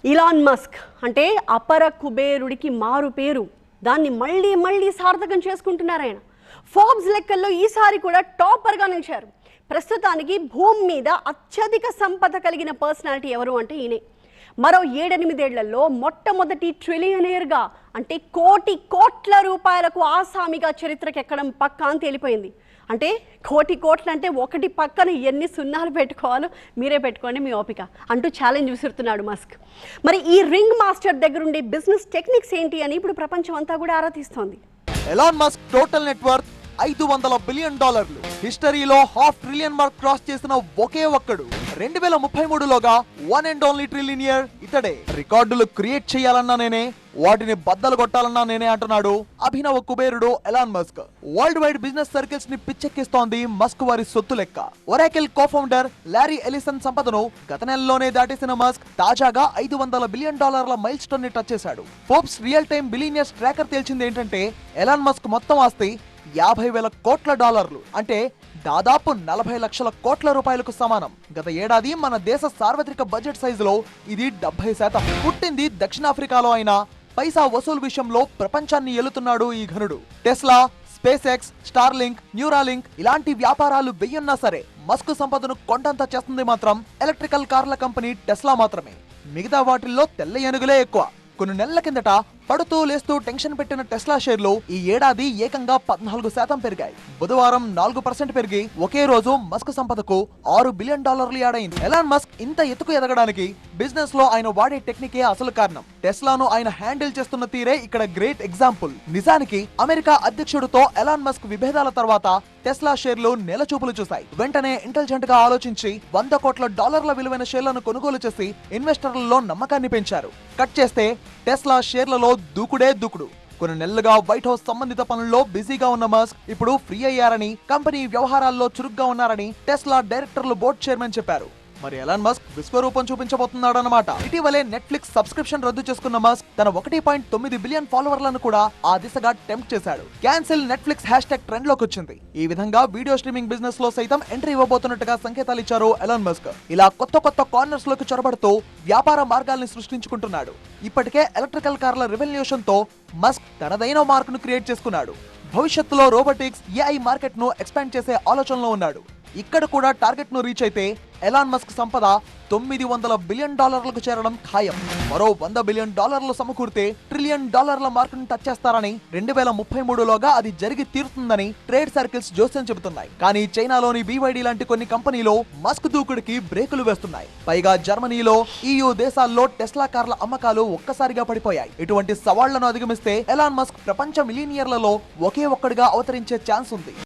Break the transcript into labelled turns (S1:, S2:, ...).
S1: Elon Musk అంటే అపర కుబేరుడికి మారు పేరు. దాన్ని మళ్ళీ మళ్ళీ సార్థకం చేసుకుంటున్నారు ఆయన. ఫోర్బ్స్ లెక్కల్లో ఈసారి కూడా టాపర్గా నిలిచారు. ప్రస్తుతానికి భూమి మీద అత్యధిక సంపద కలిగిన పర్సనాలిటీ ఎవరు అంటే ఈయనే. మరో 7-8 ఏళ్లలో మొట్టమొదటి ట్రిలియనేర్గా అంటే కోట్ల రూపాయలకు ఆసామిగా చరిత్రకెక్కడం పక్కా అని తేలిపోయింది. అంటే కోట్లు అంటే ఒకటి పక్కన ఎన్ని సున్నాలు పెట్టుకోవాలో మీరే పెట్టుకోండి మీ ఓపిక అంటూ ఛాలెంజ్ విసురుతున్నాడు మస్క్. మరి ఈ రింగ్ మాస్టర్ దగ్గరుండే బిజినెస్ టెక్నిక్స్ ఏంటి అని ఇప్పుడు ప్రపంచం అంతా కూడా ఆరా తీస్తోంది.
S2: Elon Musk total net worth $500 billion. హిస్టరీలో $500 ట్రిలియన్ మార్క్ క్రాస్ చేసిన ఒకే ఒక్కడు. 2033లోగా వన్ అండ్ ఓన్లీ ట్రిలియనియర్ ఇతడే. రికార్డులు క్రియేట్ చేయాలన్నా నేనే, వాటిని బద్దలు కొట్టాలన్నా నేనే అంటున్నాడు అభినవ కుబేరుడు Elon Musk. World wide business circles ని పిచ్చెక్కిస్తోంది మస్క్ వారి సొత్తు లెక్క. ఒరాకిల్ కోఫౌండర్ లారీ ఎలిసన్ సంపదను గత నెలలోనే దాటేసిన మస్క్ తాజాగా $500 బిలియన్ మైల్ స్టోన్ ని టచ్ చేశాడు. Forbes real time billionaires tracker తేల్చింది ఏంటంటే ఎలాన్ మస్క్ మొత్తం ఆస్తి $50,000 కోట్ల, అంటే దాదాపు 40 లక్షల కోట్ల రూపాయలకు సమానం. గత ఏడాది మన దేశ సార్వత్రిక బడ్జెట్ సైజులో ఇది 70%. పుట్టింది దక్షిణాఫ్రికాలో అయినా పైసా వసూలు విషయంలో ప్రపంచాన్ని ఏలుతున్నాడు ఈ ఘనుడు. Tesla, SpaceX, Starlink, Neuralink ఇలాంటి వ్యాపారాలు వెయ్యున్నా సరే మస్క్ సంపదను కొండంత చేస్తుంది మాత్రం ఎలక్ట్రికల్ కార్ల కంపెనీ టెస్లా మాత్రమే. మిగతా వాటిల్లో తెల్ల ఏనుగులే ఎక్కువ. కొన్ని నెలల కిందట పడుతూ లేస్తూ టెన్షన్ పెట్టిన టెస్లా షేర్లు ఈ ఏడాది ఏకంగా 14% పెరిగాయి. బుధవారం 4% పెరిగి ఒకే రోజు మస్క్ సంపదకు $6 బిలియన్ యాడ్ అయింది. ఎలాన్ మస్క్ ఇంత ఎత్తుకు ఎదగడానికి బిజినెస్ లో ఆయన వాడే టెక్నికే అసలు కారణం. టెస్లాను ఆయన హ్యాండిల్ చేస్తున్న తీరే ఇక్కడ గ్రేట్ ఎగ్జాంపుల్. నిజానికి అమెరికా అధ్యక్షుడితో ఎలాన్ మస్క్ విభేదాల తర్వాత టెస్లా షేర్లు నెలచూపులు చూశాయి. వెంటనే ఇంటెలిజెంట్ గా ఆలోచించి $100 కోట్ల విలువైన షేర్లను కొనుగోలు చేసి ఇన్వెస్టర్లలో నమ్మకాన్ని పెంచారు. కట్ చేస్తే టెస్లా షేర్లలో దూకుడు. కొన్ని నెలలుగా వైట్ హౌస్ సంబంధిత పనుల్లో బిజీగా ఉన్న మస్క్ ఇప్పుడు ఫ్రీ అయ్యారని, కంపెనీ వ్యవహారాల్లో చురుగ్గా ఉన్నారని టెస్లా డైరెక్టర్లు బోర్డు చైర్మన్ చెప్పారు. మరి ఎలాన్ మస్క్ విశ్వరూపం చూపించబోతున్నాడన్నమాట. ఇటీవలే నెట్ఫ్లిక్స్ సబ్స్క్రిప్షన్ రద్దు చేసుకున్న మస్క్ తన 1.9 బిలియన్ ఫాలోవర్లను కూడా ఆ దిశగా టెంప్ట్ చేశాడు. క్యాన్సిల్ నెట్ఫ్లిక్స్ హ్యాష్ ట్రెండ్ లోకి వచ్చింది. ఈ విధంగా వీడియో స్ట్రీమింగ్ బిజినెస్ లో సైతం ఎంట్రీ ఇవ్వబోతున్నట్టుగా సంకేతాలు ఇచ్చారు ఎలాన్ మస్క్. ఇలా కొత్త కార్నర్స్ లోకి చొరబడుతూ వ్యాపార మార్గాల్ని సృష్టించుకుంటున్నాడు. ఇప్పటికే ఎలక్ట్రికల్ కార్ల రెవల్యూషన్ తో మస్క్ తనదైన మార్కును క్రియేట్ చేసుకున్నాడు. భవిష్యత్తులో రోబోటిక్స్, AI మార్కెట్ ను ఎక్స్పాండ్ చేసే ఆలోచనలో ఉన్నాడు. ఇక్కడ కూడా టార్గెట్ ను రీచ్ అయితే ఎలాన్ మస్క్ సంపద $900 బిలియన్ కు చేరడం ఖాయం. మరో $100 బిలియన్ సమకూరితే $1 ట్రిలియన్ మార్కును టచ్ చేస్తారని, 2033లోగా అది జరిగి తీరుతుందని ట్రేడ్ సర్కిల్స్ జోస్యం చెబుతున్నాయి. కానీ చైనాలోని BYD లాంటి కొన్ని కంపెనీలు మస్క్ దూకుడికి బ్రేకులు వేస్తున్నాయి. పైగా జర్మనీలో, EU దేశాల్లో టెస్లా కార్ల అమ్మకాలు ఒక్కసారిగా పడిపోయాయి. ఇటువంటి సవాళ్లను అధిగమిస్తే ఎలాన్ మస్క్ ప్రపంచ మిలియనియర్లలో ఒకే ఒక్కడిగా అవతరించే ఛాన్స్ ఉంది.